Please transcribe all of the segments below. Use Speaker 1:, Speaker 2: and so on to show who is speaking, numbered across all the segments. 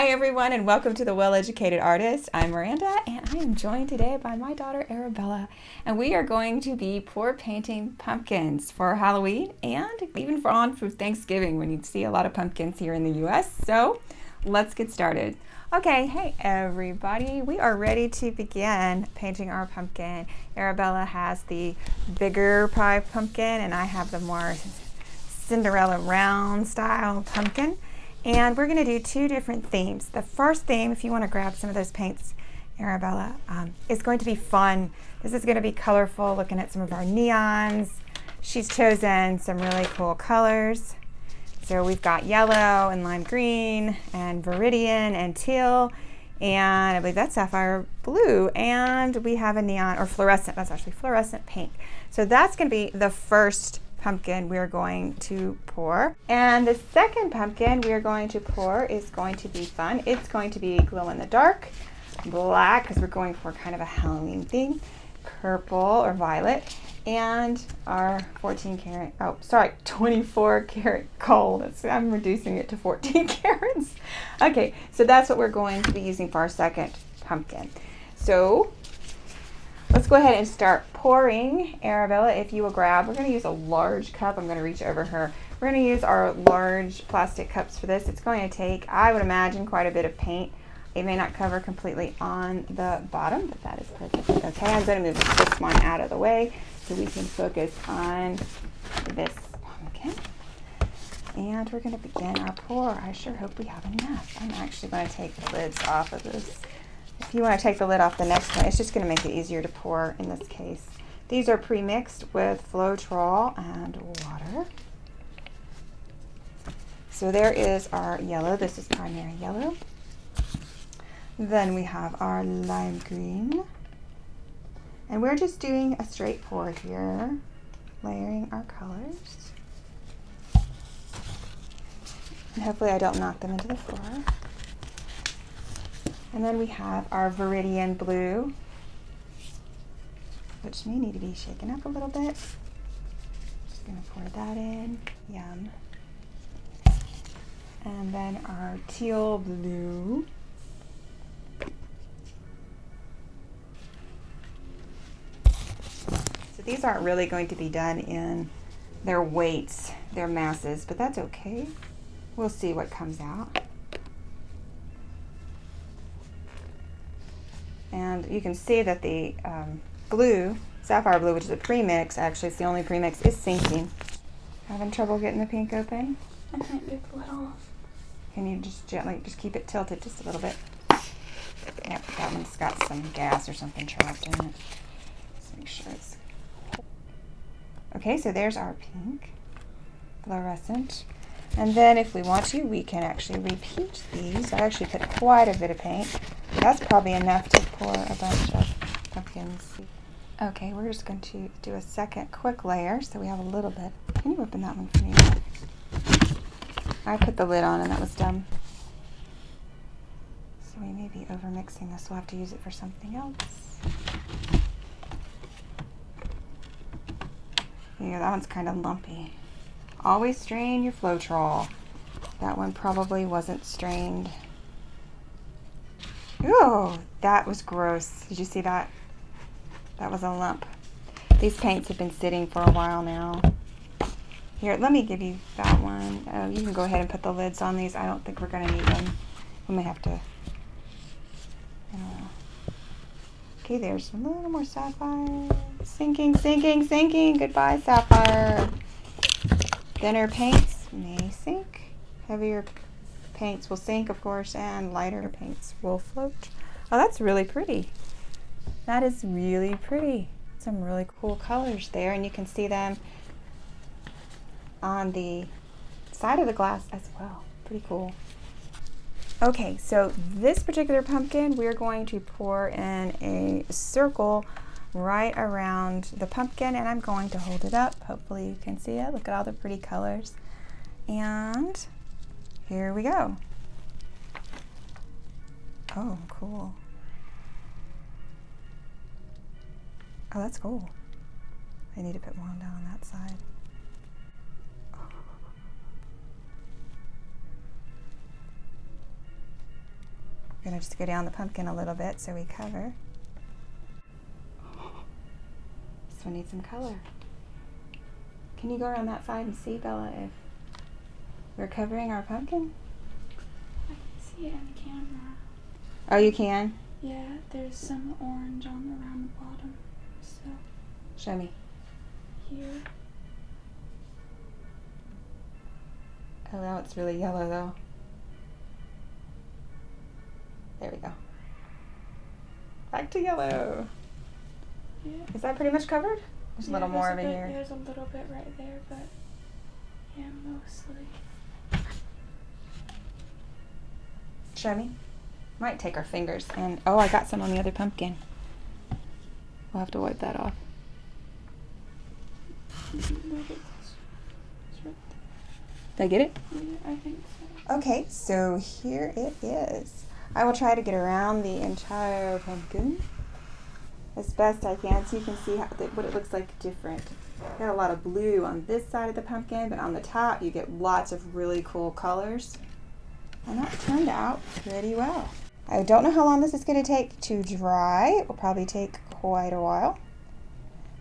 Speaker 1: Hi everyone and welcome to The Well-Educated Artist. I'm Miranda and I am joined today by my daughter Arabella, and we are going to be pour painting pumpkins for Halloween and even for Thanksgiving when you see a lot of pumpkins here in the US. So let's get started. Okay, hey everybody, we are ready to begin painting our pumpkin. Arabella has the bigger pie pumpkin and I have the more Cinderella round style pumpkin. And we're going to do two different themes. The first theme, if you want to grab some of those paints, Arabella, is going to be fun. This is going to be colorful, looking at some of our neons. She's chosen some really cool colors. So we've got yellow and lime green and viridian and teal, and I believe that's sapphire blue. And we have a neon or fluorescent, that's actually fluorescent pink. So that's going to be the first pumpkin we're going to pour. And the second pumpkin we're going to pour is going to be fun. It's going to be glow in the dark, black, because we're going for kind of a Halloween theme, purple or violet, and our 24 karat gold. I'm reducing it to 14 carats. Okay, so that's what we're going to be using for our second pumpkin. So let's go ahead and start pouring. Arabella, if you will grab, we're going to use a large cup. I'm going to reach over her. We're going to use our large plastic cups for this. It's going to take, I would imagine, quite a bit of paint. It may not cover completely on the bottom, but that is perfectly okay. I'm going to move this one out of the way so we can focus on this pumpkin. And we're going to begin our pour. I sure hope we have enough. I'm actually going to take the lids off of this. If you want to take the lid off the next one, it's just going to make it easier to pour in this case. These are pre-mixed with Floetrol and water. So there is our yellow. This is primary yellow. Then we have our lime green. And we're just doing a straight pour here, layering our colors. And hopefully I don't knock them into the floor. And then we have our viridian blue, which may need to be shaken up a little bit. Just gonna pour that in, yum. And then our teal blue. So these aren't really going to be done in their weights, their masses, but that's okay. We'll see what comes out. And you can see that the blue, sapphire blue, which is a premix, actually it's the only premix, is sinking. Having trouble getting the pink open?
Speaker 2: I can't get the lid off.
Speaker 1: Can you just gently, just keep it tilted just a little bit? Yep, that one's got some gas or something trapped in it. Let's make sure it's... Okay, so there's our pink, fluorescent. And then if we want to, we can actually repeat these. I actually put quite a bit of paint. That's probably enough to pour a bunch of pumpkins. Okay, we're just going to do a second quick layer so we have a little bit. Can you open that one for me? I put the lid on and that was dumb. So we may be over mixing this. We'll have to use it for something else. Yeah, that one's kind of lumpy. Always strain your Floetrol. That one probably wasn't strained. Ooh, that was gross. Did you see that? That was a lump. These paints have been sitting for a while now. Here, let me give you that one. You can go ahead and put the lids on these. I don't think we're going to need them. We may have to... Okay, there's a little more sapphire. Sinking, sinking, sinking. Goodbye, sapphire. Thinner paints may sink. Heavier paints will sink, of course, and lighter paints will float. Oh, that's really pretty. That is really pretty. Some really cool colors there, and you can see them on the side of the glass as well. Pretty cool. Okay, so this particular pumpkin, we're going to pour in a circle right around the pumpkin, and I'm going to hold it up. Hopefully you can see it. Look at all the pretty colors. And here we go. Oh, cool. Oh, that's cool. I need to put more down on that side. We're gonna just go down the pumpkin a little bit so we cover. This one needs some color. Can you go around that side and see, Bella, if we're covering our pumpkin?
Speaker 2: I can see it in the camera.
Speaker 1: Oh, you can?
Speaker 2: Yeah, there's some orange around the bottom. So
Speaker 1: Show me.
Speaker 2: here.
Speaker 1: Oh, now it's really yellow though. There we go. Back to yellow.
Speaker 2: Yeah.
Speaker 1: Is that pretty much covered? There's a little more over here.
Speaker 2: There's a little bit right there, but yeah, mostly.
Speaker 1: Show me. Might take our fingers and, oh, I got some on the other pumpkin. We'll have to wipe that off. Did I get it?
Speaker 2: Yeah, I think so.
Speaker 1: Okay, so here it is. I will try to get around the entire pumpkin as best I can so you can see what it looks like different. Got a lot of blue on this side of the pumpkin, but on the top you get lots of really cool colors. And that turned out pretty well. I don't know how long this is going to take to dry. It will probably take quite a while.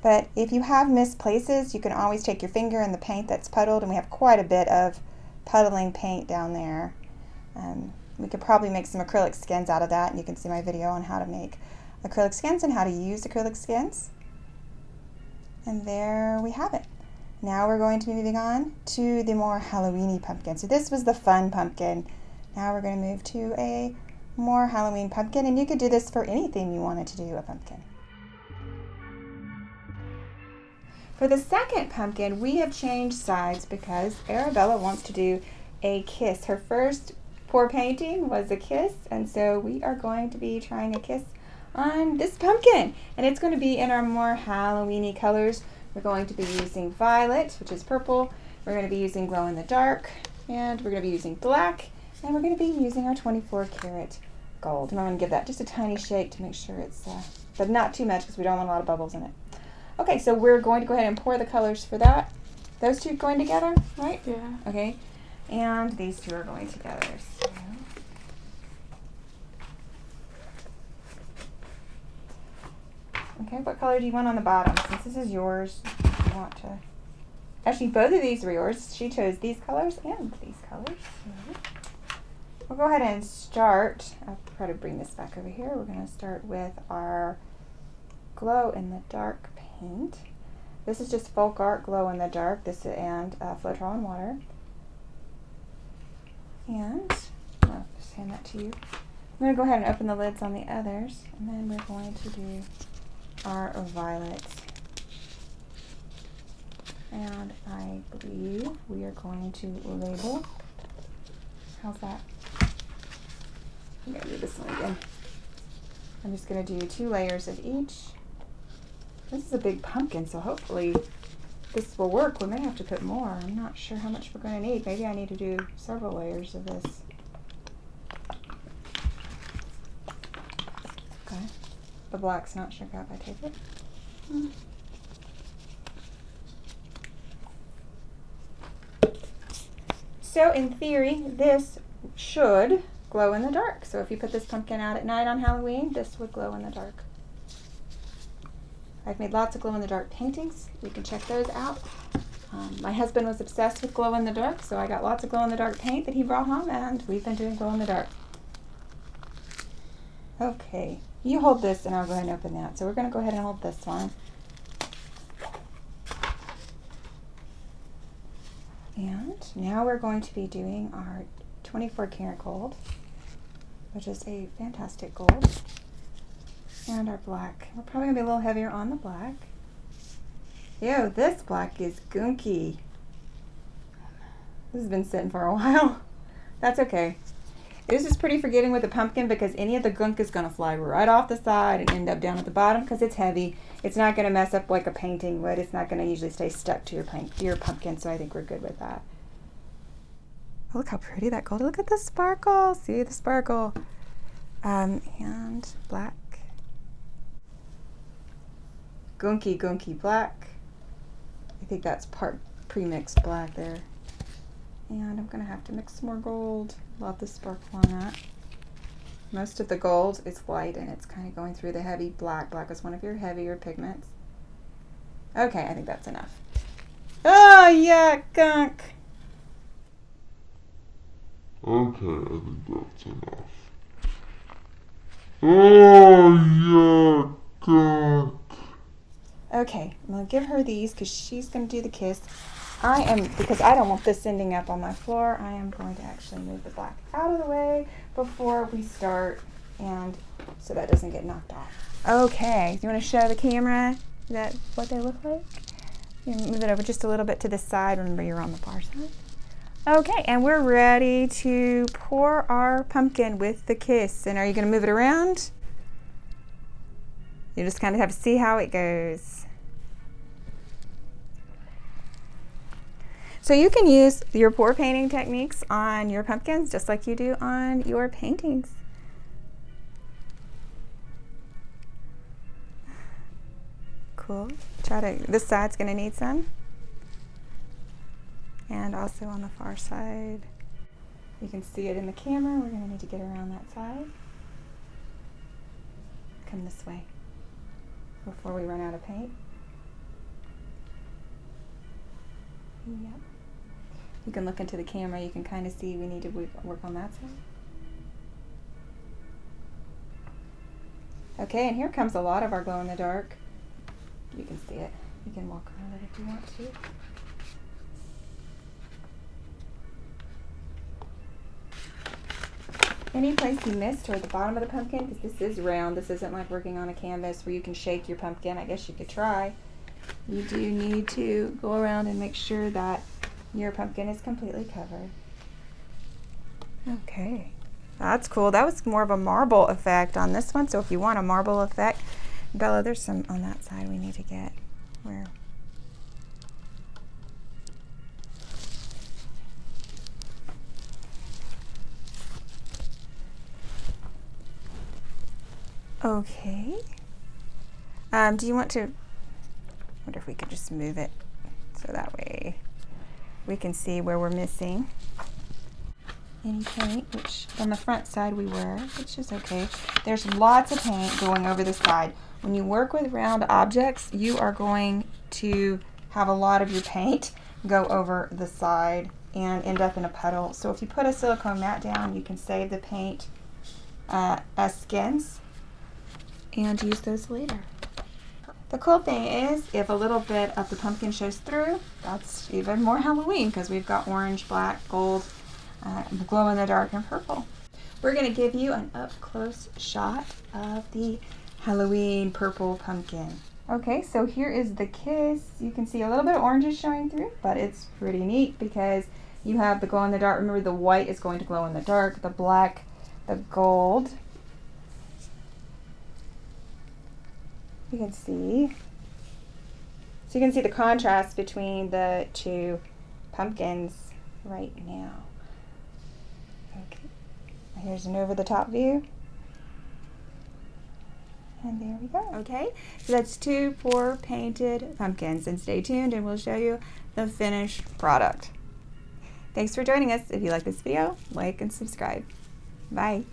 Speaker 1: But if you have missed places, you can always take your finger in the paint that's puddled, and we have quite a bit of puddling paint down there. We could probably make some acrylic skins out of that, and you can see my video on how to make acrylic skins and how to use acrylic skins. And there we have it. Now we're going to be moving on to the more Halloween-y pumpkin. So this was the fun pumpkin. Now we're going to move to a more Halloween pumpkin, and you could do this for anything you wanted to do a pumpkin. For the second pumpkin, we have changed sides because Arabella wants to do a kiss. Her first pour painting was a kiss, and so we are going to be trying a kiss on this pumpkin. And it's going to be in our more Halloween-y colors. We're going to be using violet, which is purple. We're going to be using glow in the dark, and we're going to be using black, and we're going to be using our 24 karat gold. And I'm going to give that just a tiny shake to make sure it's, but not too much because we don't want a lot of bubbles in it. Okay, so we're going to go ahead and pour the colors for that. Those two going together, right?
Speaker 2: Yeah.
Speaker 1: Okay, and these two are going together. So. Okay, what color do you want on the bottom? Since this is yours, you want to... Actually, both of these were yours. She chose these colors and these colors. So we'll go ahead and start. I'll try to bring this back over here. We're going to start with our glow in the dark paint. This is just Folk Art Glow in the Dark. This and Floetrol and water. And I'll just hand that to you. I'm going to go ahead and open the lids on the others, and then we're going to do our violet. And I believe we are going to label. How's that? I'm going to do this one again. I'm just going to do 2 layers of each. This is a big pumpkin, so hopefully this will work. We may have to put more. I'm not sure how much we're going to need. Maybe I need to do several layers of this. Okay. The black's not shook up, I take it. So in theory, this should glow in the dark. So if you put this pumpkin out at night on Halloween, this would glow in the dark. I've made lots of glow in the dark paintings. You can check those out. My husband was obsessed with glow in the dark, so I got lots of glow in the dark paint that he brought home, and we've been doing glow in the dark. Okay, you hold this and I'll go ahead and open that. So we're going to go ahead and hold this one. And now we're going to be doing our 24 karat gold, which is a fantastic gold. And our black. We're probably going to be a little heavier on the black. Ew, this black is gunky. This has been sitting for a while. That's okay. This is pretty forgiving with the pumpkin because any of the gunk is going to fly right off the side and end up down at the bottom because it's heavy. It's not going to mess up like a painting would. It's not going to usually stay stuck to your pumpkin, so I think we're good with that. Oh, look how pretty that gold. Look at the sparkle. See the sparkle. And black. Gunky black. I think that's part pre-mixed black there. And I'm going to have to mix some more gold. Love the sparkle on that. Most of the gold is white and it's kind of going through the heavy black. Black is one of your heavier pigments. Okay, I think that's enough. Oh, yeah, gunk.
Speaker 3: Okay, I think that's enough. Oh, yeah, God.
Speaker 1: Okay, I'm going to give her these because she's going to do the kiss. Because I don't want this ending up on my floor, I am going to actually move the black out of the way before we start, and so that doesn't get knocked off. Okay, you want to show the camera what they look like? You move it over just a little bit to the side. Remember, you're on the far side. Okay, and we're ready to pour our pumpkin with the kiss. And are you going to move it around? You just kind of have to see how it goes. So you can use your pour painting techniques on your pumpkins just like you do on your paintings. Cool. This side's going to need some. And also on the far side. You can see it in the camera. We're going to need to get around that side. Come this way before we run out of paint. Yep. You can look into the camera. You can kind of see we need to work on that side. Okay, and here comes a lot of our glow in the dark. You can see it. You can walk around it if you want to. Any place you missed toward the bottom of the pumpkin, because this is round, this isn't like working on a canvas where you can shake your pumpkin. I guess you could try. You do need to go around and make sure that your pumpkin is completely covered. Okay, that's cool. That was more of a marble effect on this one, so if you want a marble effect, Bella, there's some on that side we need to get. Where? Okay. Do you want to, I wonder if we could just move it so that way we can see where we're missing any paint, which on the front side we were, which is okay. There's lots of paint going over the side. When you work with round objects, you are going to have a lot of your paint go over the side and end up in a puddle. So if you put a silicone mat down, you can save the paint as skins and use those later. The cool thing is, if a little bit of the pumpkin shows through, that's even more Halloween because we've got orange, black, gold, glow in the dark, and purple. We're going to give you an up-close shot of the Halloween purple pumpkin. Okay, so here is the kiss. You can see a little bit of orange is showing through, but it's pretty neat because you have the glow in the dark. Remember, the white is going to glow in the dark, the black, the gold. You can see. So you can see the contrast between the two pumpkins right now. Okay, here's an over-the-top view. And there we go. Okay, so that's 2 pour painted pumpkins. And stay tuned and we'll show you the finished product. Thanks for joining us. If you like this video, like and subscribe. Bye.